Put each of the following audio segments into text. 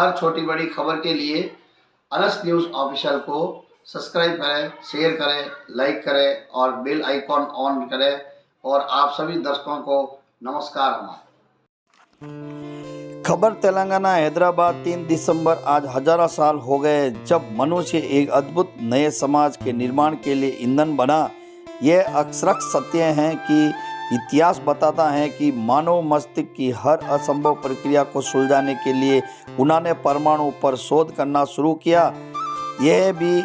हर छोटी बड़ी खबर के लिए अनस न्यूज़ ऑफिशियल को सब्सक्राइब करें, शेयर करें, लाइक करें और बेल आइकॉन ऑन करें। और आप सभी दर्शकों को नमस्कार। खबर तेलंगाना हैदराबाद 3 दिसंबर। आज हजारों साल हो गए जब मनुष्य एक अद्भुत नए समाज के निर्माण के लिए ईंधन बना। यह अक्षरश सत्य है कि इतिहास बताता है कि मानव मस्तिष्क की हर असंभव प्रक्रिया को सुलझाने के लिए उन्होंने परमाणु पर शोध करना शुरू किया। यह भी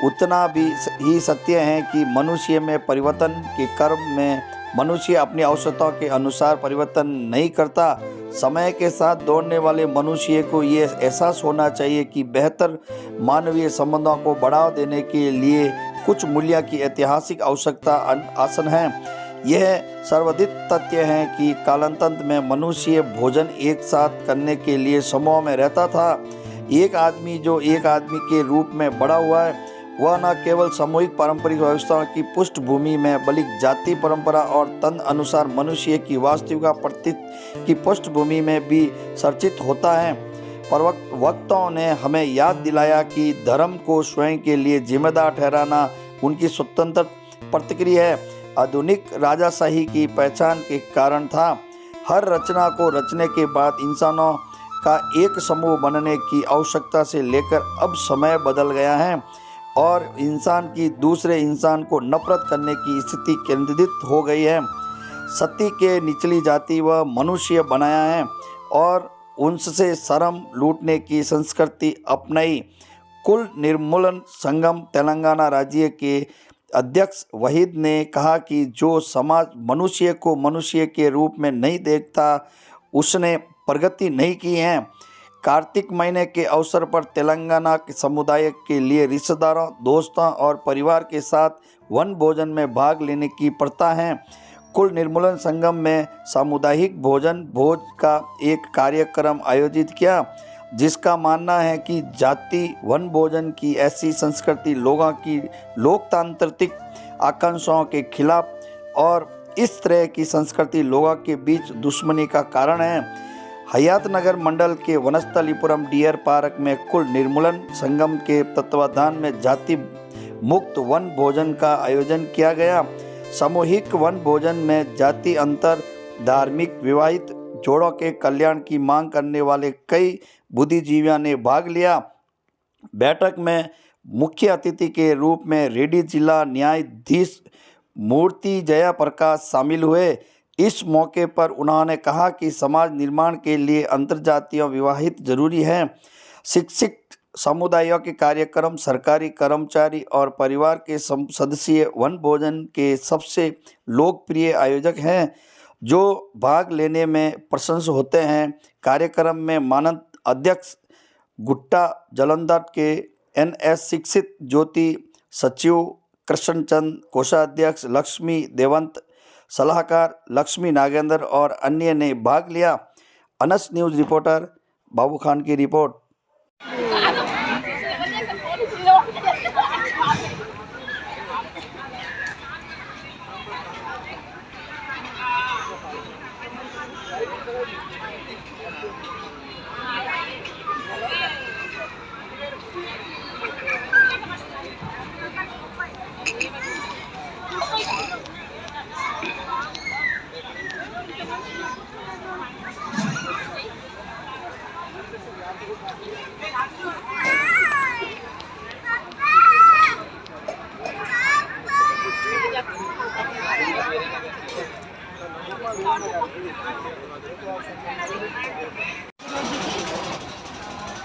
उतना भी ही सत्य है कि मनुष्य में परिवर्तन के क्रम में मनुष्य अपनी आवश्यकताओं के अनुसार परिवर्तन नहीं करता। समय के साथ दौड़ने वाले मनुष्य को ये एहसास होना चाहिए कि बेहतर मानवीय संबंधों को बढ़ावा देने के लिए कुछ मूल्य की ऐतिहासिक आवश्यकता आसन है। यह सर्वविदित तथ्य है कि कालांतर में मनुष्य भोजन एक साथ करने के लिए समूह में रहता था। एक आदमी जो एक आदमी के रूप में बड़ा हुआ है वह न केवल सामूहिक पारंपरिक व्यवस्थाओं की पृष्ठभूमि में बल्कि जाति परंपरा और तंत्र अनुसार मनुष्य की वास्तविक प्रतीत की पृष्ठभूमि में भी चर्चित होता है। प्रवक्ताओं ने हमें याद दिलाया कि धर्म को स्वयं के लिए जिम्मेदार ठहराना उनकी स्वतंत्र प्रतिक्रिया है। आधुनिक राजाशाही की पहचान के कारण था। हर रचना को रचने के बाद इंसानों का एक समूह बनने की आवश्यकता से लेकर अब समय बदल गया है और इंसान की दूसरे इंसान को नफरत करने की स्थिति केंद्रित हो गई है। सती के निचली जाति व मनुष्य बनाया है और उनसे शर्म लूटने की संस्कृति अपनाई। कुल निर्मूलन संगम तेलंगाना राज्य के अध्यक्ष वहीद ने कहा कि जो समाज मनुष्य को मनुष्य के रूप में नहीं देखता उसने प्रगति नहीं की है। कार्तिक महीने के अवसर पर तेलंगाना के समुदाय के लिए रिश्तेदारों, दोस्तों और परिवार के साथ वन भोजन में भाग लेने की प्रथा है। कुल निर्मूलन संगम में सामुदायिक भोजन भोज का एक कार्यक्रम आयोजित किया जिसका मानना है कि जाति वन भोजन की ऐसी संस्कृति लोगों की लोकतांत्रिक आकांक्षाओं के खिलाफ और इस तरह की संस्कृति लोगों के बीच दुश्मनी का कारण है। हयात नगर मंडल के वनस्थलीपुरम डियर पार्क में कुल निर्मूलन संगम के तत्वाधान में जाति मुक्त वन भोजन का आयोजन किया गया। सामूहिक वन भोजन में जाति अंतर, धार्मिक, विवाहित जोड़ों के कल्याण की मांग करने वाले कई बुद्धिजीवियों ने भाग लिया। बैठक में मुख्य अतिथि के रूप में रेड्डी जिला न्यायाधीश मूर्ति जया प्रकाश शामिल हुए। इस मौके पर उन्होंने कहा कि समाज निर्माण के लिए अंतर्जातीय विवाहित जरूरी है। शिक्षित समुदायों के कार्यक्रम, सरकारी कर्मचारी और परिवार के सदस्य वन भोजन के सबसे लोकप्रिय आयोजक हैं जो भाग लेने में प्रसन्न होते हैं। कार्यक्रम में मानद अध्यक्ष गुट्टा जलंधर के NS शिक्षित ज्योति सचिव कृष्णचंद, कोषाध्यक्ष लक्ष्मी देवंत, सलाहकार लक्ष्मी नागेंद्र और अन्य ने भाग लिया। अनस न्यूज़ रिपोर्टर बाबू खान की रिपोर्ट।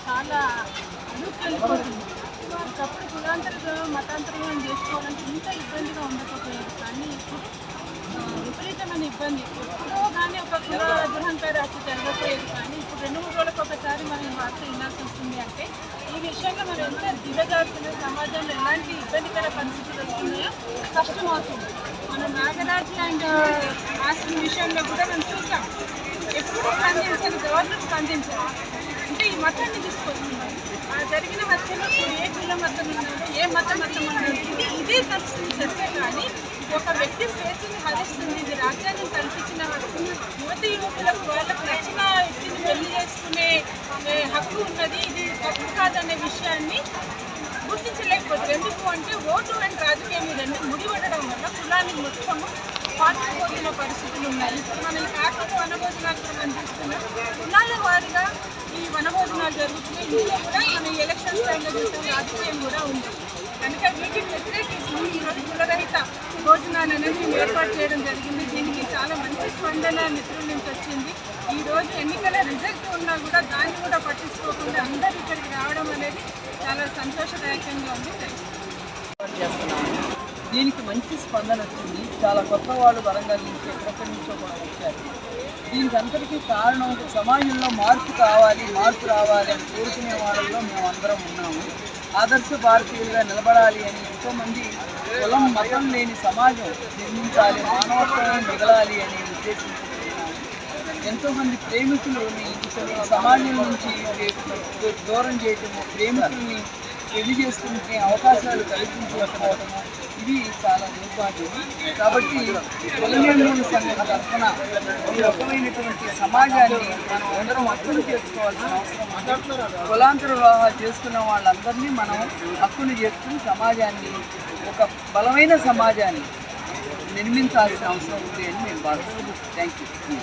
చాలా వెళ్ళిపోతుంది. ఒకప్పుడు కులాంతర మతాంతరం చేసుకోవాలంటే ఇంత ఇబ్బందిగా ఉండకపోయేది, కానీ ఇప్పుడు విపరీతమైన ఇబ్బంది. ఎప్పుడో కానీ ఒక కుల గృహంపై రాసి జరగకపోయేది, కానీ ఇప్పుడు 2-3 రోజులకు ఒకసారి మనం ఈ వార్త వినాల్సి వస్తుంది. అంటే ఈ విషయంలో మనం ఎంత దిగజారుతున్న సమాజంలో ఎలాంటి ఇబ్బందికర పరిస్థితులు వస్తున్నాయో కష్టమవుతుంది. మనం నాగరాజు అండ్ ఆశ్రమం విషయంలో కూడా మనం చూసాం. ఎప్పుడు స్పందించాలి, గవర్నమెంట్ స్పందించాలి. అంటే ఈ మతాన్ని తీసుకొస్తున్నారు. ఆ జరిగిన హత్యలో ఏ కుల మతం ఉన్నారో, ఏ మతం ఉన్నారో ఇదే పరిస్థితి చర్చ. కానీ ఒక వ్యక్తి స్వేచ్ఛని హరిస్తుంది. ఇది రాజ్యాంగం కల్పించిన హక్కు. యువతి యువకులకు వాళ్ళకు నచ్చిన వ్యక్తిని పెళ్లి చేసుకునే హక్కు ఉన్నది. ఇది తప్పు కాదనే విషయాన్ని గుర్తించలేకపోతారు. ఎందుకు అంటే ఓటు అండ్ రాజకీయం ఈ రెండు ముడిపడడం వల్ల కులాన్ని మొత్తము పాతుకుపోతున్న పరిస్థితులు ఉన్నాయి. ఇప్పుడు మనం ఈ కార్తీక వనభోజనాలు కూడా మనం చూస్తున్నాం. కులాల వారిగా ఈ వనభోజనాలు జరుగుతున్నాయి. ఇందులో కూడా మనం ఎలక్షన్స్ టైంలో చూసాం, రాజకీయం కూడా ఉంది. కనుక వీటిని వ్యతిరేకించి ఈరోజు కులరహిత భోజనాలు అనేది మేము ఏర్పాటు చేయడం జరిగింది. దీనికి చాలా మంచి స్పందన మిత్రుల నుంచి వచ్చింది. ఈరోజు ఎన్నికల రిజల్ట్ ఉన్నా కూడా దాన్ని కూడా పట్టించుకోకుండా అందరూ ఇక్కడికి రావడం అనేది చాలా సంతోషదాయకంగా ఉంది. దీనికి మంచి స్పందన వచ్చింది. చాలా కొత్త వాళ్ళు వరంగల్ నుంచి ఎక్కడెక్కడి నుంచో కూడా వచ్చారు. దీనికి అంతటికీ కారణం సమాజంలో మార్పు కావాలి, మార్పు రావాలి అని కోరుకునే వాళ్ళలో మేము అందరం ఉన్నాము. ఆదర్శ భారతీయులుగా నిలబడాలి అని ఎంతోమంది కులం మతం లేని సమాజం నిర్మించాలి, మానవత్వం మిగలాలి అని ఉద్దేశించుకుంటున్నాము. ఎంతోమంది ప్రేమికులని సమాజం నుంచి దూరం చేయటము, ప్రేమికుల్ని పెళ్లి చేసుకుంటే అవకాశాలు కల్పించకపోవటము ఇది చాలా దుర్భాగ్యం. కాబట్టి కులనిర్మూలన సంఘం తరఫున ఈ రకమైనటువంటి సమాజాన్ని మనం అందరం హక్కును చేసుకోవాల్సిన అవసరం ఉంది. కులాంతర వివాహాలు చేసుకున్న వాళ్ళందరినీ మనం హక్కును చేసుకుని సమాజాన్ని ఒక బలమైన సమాజాన్ని నిర్మించాల్సిన అవసరం ఉంది అని మేము భావిస్తున్నాం. Thank you.